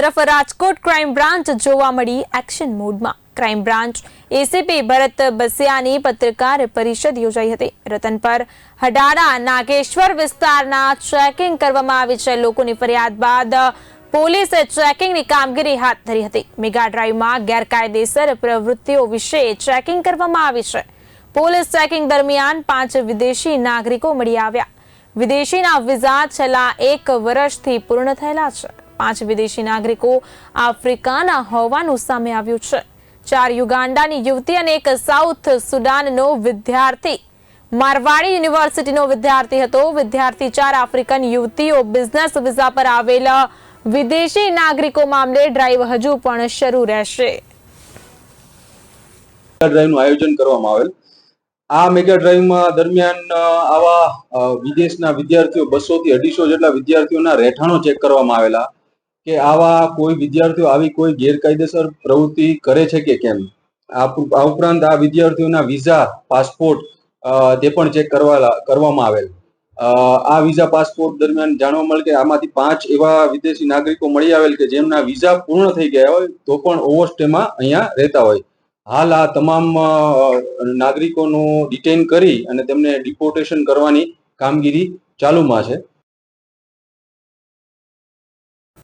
તરફ Rajkot crime branch જોવા મળી એક્શન મોડમાં। ક્રાઇમ બ્રાન્ચ એસીપી ભરત બસિયાની પત્રકાર પરિષદ યોજાઈ હતી। રતનપર હડાડા નાગેશ્વર વિસ્તારના ચેકિંગ કરવામાં આવી છે। લોકોની ફરિયાદ બાદ પોલીસે ચેકિંગની કામગીરી હાથ ધરી હતી। મેગા ડ્રાઈવમાં ગેરકાયદેસર પ્રવૃત્તિઓ વિશે ચેકિંગ કરવામાં આવી છે। પોલીસ ચેકિંગ દરમિયાન 5 વિદેશી નાગરિકો મળી આવ્યા। વિદેશીના વિઝા છેલ્લા 1 વર્ષથી પૂર્ણ થયેલા છે। 5 વિદેશી નાગરિકો આફ્રિકાના હોવાનું સામે આવ્યું છે। 4 યુગાન્ડાની યુવતી અને 1 સાઉથ સુડાનનો વિદ્યાર્થી મારવાડી યુનિવર્સિટીનો વિદ્યાર્થી હતો। વિદ્યાર્થી 4 આફ્રિકન યુવતીઓ બિઝનેસ વિઝા પર આવેલા વિદેશી નાગરિકો મામલે ડ્રાઈવ હજુ પણ શરૂ રહેશે। ડ્રાઈવનું આયોજન કરવામાં આવેલ। આ મેગા ડ્રાઈવમાં દરમિયાન આવા વિદેશના વિદ્યાર્થીઓ 200 થી 250 જેટલા વિદ્યાર્થીઓના રહેઠાણો ચેક કરવામાં આવેલા કે આવા કોઈ વિદ્યાર્થીઓ આવી કોઈ ગેરકાયદેસર પ્રવૃત્તિ કરે છે કે કેમ। આ ઉપરાંત આ વિદ્યાર્થીઓના વિઝા પાસપોર્ટ તે પણ ચેક કરવામાં આવેલ। આ વિઝા પાસપોર્ટ દરમિયાન જાણવા મળે કે આમાંથી 5 એવા વિદેશી નાગરિકો મળી આવેલ કે જેમના વિઝા પૂર્ણ થઈ ગયા હોય તો પણ ઓવરસ્ટેમાં અહીંયા રહેતા હોય। હાલ આ તમામ નાગરિકોનું ડિટેન કરી અને તેમને ડિપોર્ટેશન કરવાની કામગીરી ચાલુમાં છે।